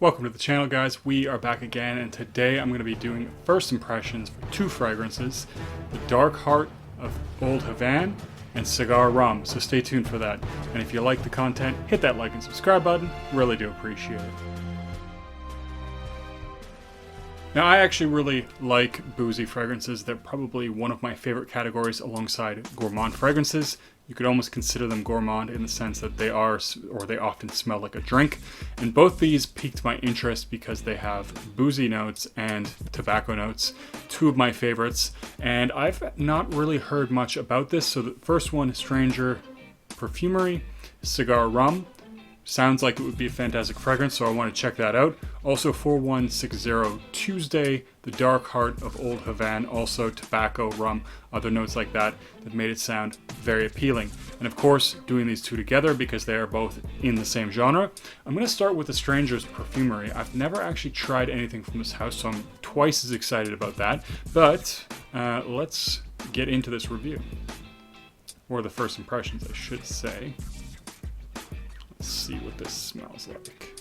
Welcome to the channel, guys. We are back again, and today I'm going to be doing first impressions for two fragrances, the Dark Heart of Old Havana and Cigar Rum, so stay tuned for that. And if you like the content, hit that like and subscribe button, really do appreciate it. Now, I actually really like boozy fragrances. They're probably one of my favorite categories alongside gourmand fragrances. You could almost consider them gourmand in the sense that they are, or they often smell like a drink. And both these piqued my interest because they have boozy notes and tobacco notes, two of my favorites. And I've not really heard much about this. So the first one, Stranger Parfumerie Cigar Rum. Sounds like it would be a fantastic fragrance, so I want to check that out. Also 4160 Tuesday, the Dark Heart of Old Havana, also tobacco, rum, other notes like that made it sound very appealing. And of course, doing these two together because they are both in the same genre. I'm going to start with the Stranger's Parfumerie. I've never actually tried anything from this house, so I'm twice as excited about that. But let's get into this review. Or the first impressions, I should say. Let's see what this smells like.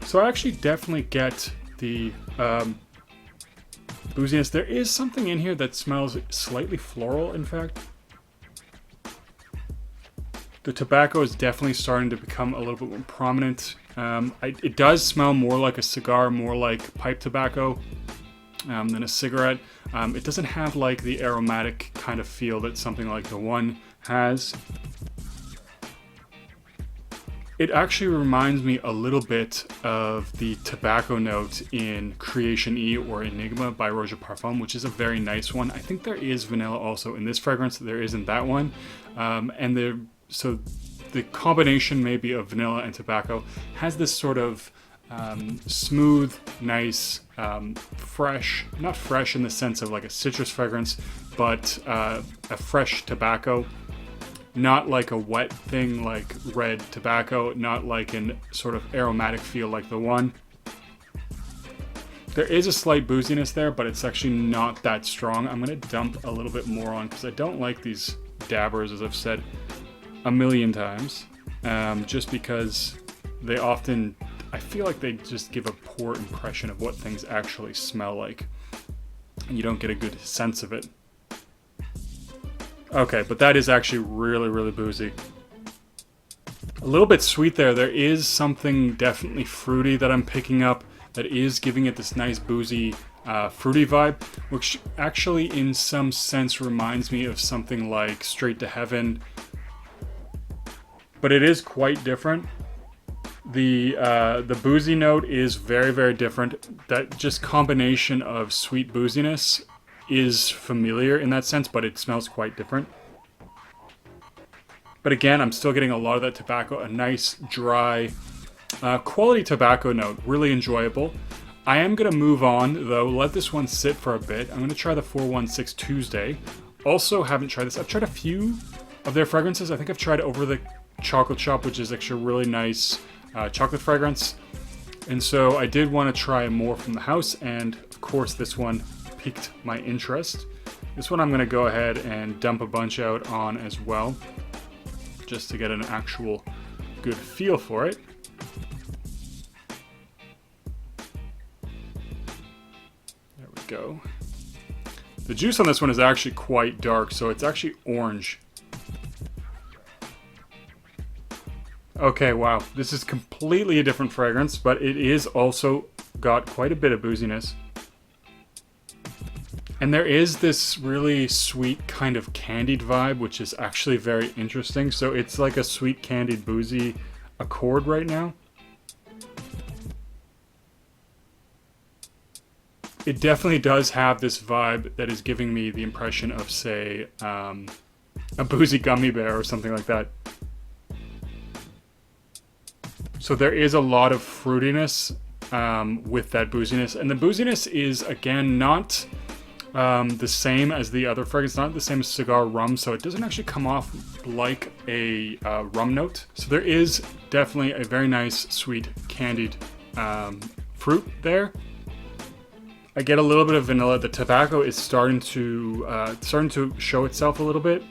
So I actually definitely get the booziness. There is something in here that smells slightly floral, in fact. The tobacco is definitely starting to become a little bit more prominent. It does smell more like a cigar, more like pipe tobacco than a cigarette. It doesn't have like the aromatic kind of feel that something like the one has. It actually reminds me a little bit of the tobacco note in Creation E or Enigma by Roger Parfum, which is a very nice one. I think there is vanilla also in this fragrance. There isn't that one. So the combination maybe of vanilla and tobacco has this sort of smooth, nice, fresh, not fresh in the sense of like a citrus fragrance, but a fresh tobacco. Not like a wet thing like red tobacco, not like an sort of aromatic feel like the one. There is a slight booziness there, but it's actually not that strong. I'm going to dump a little bit more on because I don't like these dabbers, as I've said a million times, just because they often, I feel like they just give a poor impression of what things actually smell like, and you don't get a good sense of it. Okay, but that is actually really, really boozy. A little bit sweet there. There is something definitely fruity that I'm picking up that is giving it this nice boozy, fruity vibe, which actually in some sense reminds me of something like Straight to Heaven, but it is quite different. The boozy note is very, very different. That just combination of sweet booziness is familiar in that sense, but it smells quite different. But again, I'm still getting a lot of that tobacco, a nice, dry, quality tobacco note, really enjoyable. I am going to move on, though, let this one sit for a bit. I'm going to try the 416 Tuesday. Also haven't tried this. I've tried a few of their fragrances. I think I've tried Over the Chocolate Shop, which is actually a really nice chocolate fragrance. And so I did want to try more from the house, and of course this one piqued my interest. This one I'm going to go ahead and dump a bunch out on as well, just to get an actual good feel for it. There we go. The juice on this one is actually quite dark, so it's actually orange. Okay, wow, this is completely a different fragrance, but it is also got quite a bit of booziness. And there is this really sweet kind of candied vibe, which is actually very interesting. So it's like a sweet candied boozy accord right now. It definitely does have this vibe that is giving me the impression of, say, a boozy gummy bear or something like that. So there is a lot of fruitiness with that booziness. And the booziness is, again, not the same as the other fragrance, not the same as Cigar Rum, so it doesn't actually come off like a rum note. So there is definitely a very nice, sweet, candied fruit there. I get a little bit of vanilla. The tobacco is starting to show itself a little bit.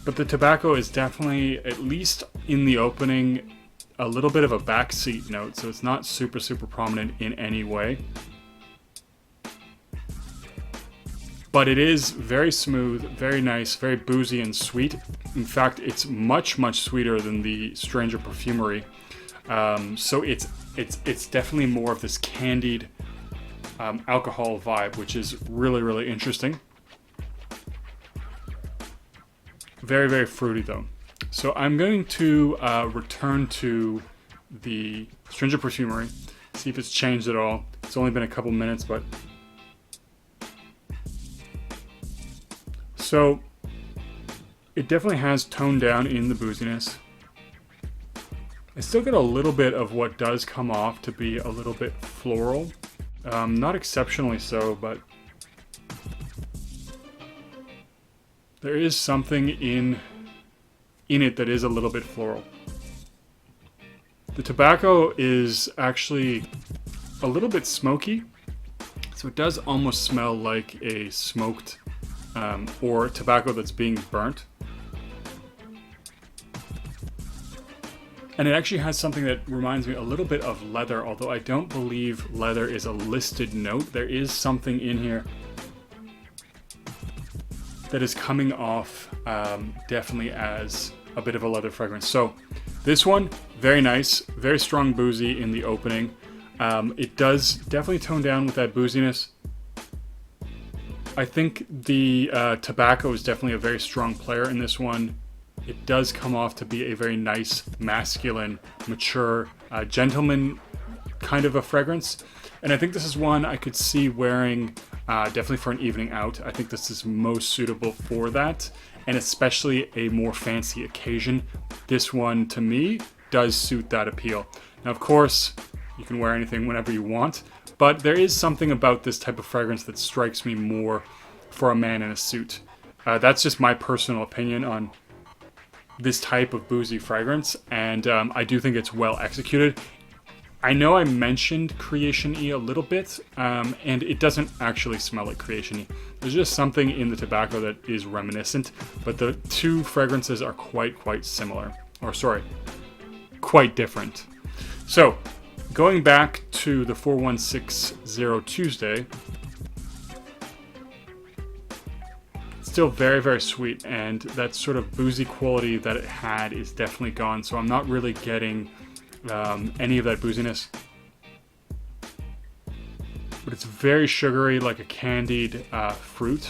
But the tobacco is definitely, at least in the opening, a little bit of a backseat note, so it's not super, super prominent in any way. But it is very smooth, very nice, very boozy and sweet. In fact, it's much, much sweeter than the Stranger Perfumerie. So it's definitely more of this candied alcohol vibe, which is really, really interesting. Very, very fruity though. So I'm going to return to the Stranger Perfumerie, see if it's changed at all. It's only been a couple minutes, but... So it definitely has toned down in the booziness. I still get a little bit of what does come off to be a little bit floral. Not exceptionally so, but there is something in it that is a little bit floral. The tobacco is actually a little bit smoky, so it does almost smell like a smoked or tobacco that's being burnt. And it actually has something that reminds me a little bit of leather, although I don't believe leather is a listed note. There is something in here that is coming off definitely as a bit of a leather fragrance. So this one, very nice, very strong boozy in the opening. It does definitely tone down with that booziness. I think the tobacco is definitely a very strong player in this one. It does come off to be a very nice, masculine, mature, gentleman kind of a fragrance. And I think this is one I could see wearing definitely for an evening out. I think this is most suitable for that, and especially a more fancy occasion. This one, to me, does suit that appeal. Now, of course, you can wear anything whenever you want, but there is something about this type of fragrance that strikes me more for a man in a suit. That's just my personal opinion on this type of boozy fragrance, and I do think it's well executed. I know I mentioned Creation E a little bit, and it doesn't actually smell like Creation E. There's just something in the tobacco that is reminiscent, but the two fragrances are quite similar. Or sorry, quite different. So, going back to the 4160 Tuesday, still very, very sweet, and that sort of boozy quality that it had is definitely gone, so I'm not really getting any of that booziness. But it's very sugary, like a candied fruit,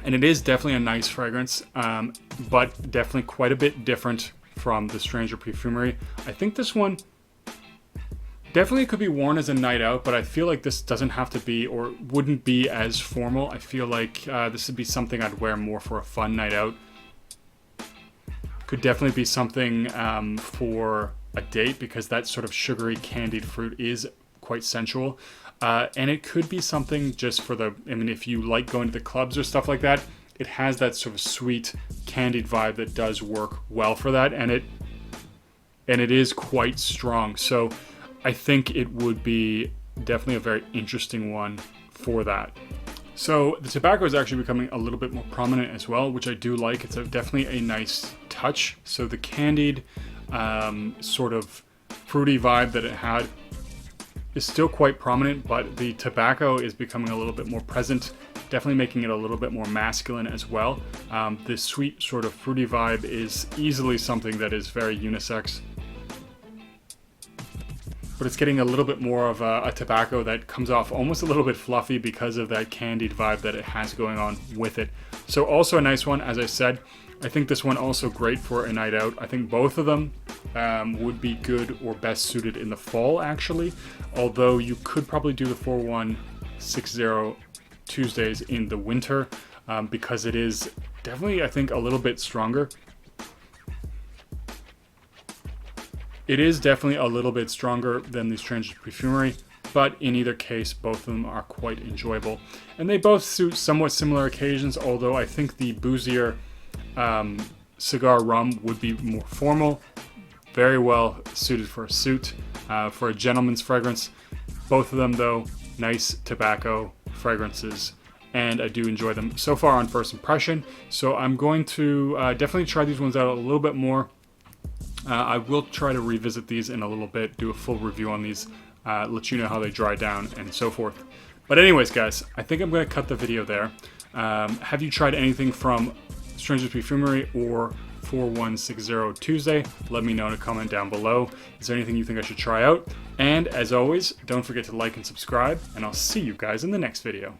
and it is definitely a nice fragrance, but definitely quite a bit different from the Stranger Perfumerie. I think this one definitely could be worn as a night out, but I feel like this doesn't have to be, or wouldn't be as formal. I feel like this would be something I'd wear more for a fun night out. Could definitely be something for a date, because that sort of sugary candied fruit is quite sensual. And it could be something just for if you like going to the clubs or stuff like that, it has that sort of sweet candied vibe that does work well for that, and it is quite strong. So I think it would be definitely a very interesting one for that. So the tobacco is actually becoming a little bit more prominent as well, which I do like. It's definitely a nice touch. So the candied sort of fruity vibe that it had is still quite prominent, but the tobacco is becoming a little bit more present, definitely making it a little bit more masculine as well. This sweet sort of fruity vibe is easily something that is very unisex, but it's getting a little bit more of a tobacco that comes off almost a little bit fluffy because of that candied vibe that it has going on with it. So also a nice one, as I said. I think this one also great for a night out. I think both of them would be good or best suited in the fall, actually. Although you could probably do the 4160 Tuesdays in the winter, because it is definitely, I think, a little bit stronger. It is definitely a little bit stronger than the Stranger Perfumerie, but in either case, both of them are quite enjoyable. And they both suit somewhat similar occasions, although I think the boozier cigar rum would be more formal, very well suited for a suit, for a gentleman's fragrance. Both of them, though, nice tobacco fragrances, and I do enjoy them so far on first impression. So I'm going to definitely try these ones out a little bit more. I will try to revisit these in a little bit, do a full review on these, let you know how they dry down and so forth. But anyways, guys, I think I'm going to cut the video there. Have you tried anything from Stranger's Perfumerie or 4160 Tuesday? Let me know in a comment down below. Is there anything you think I should try out? And as always, don't forget to like and subscribe, and I'll see you guys in the next video.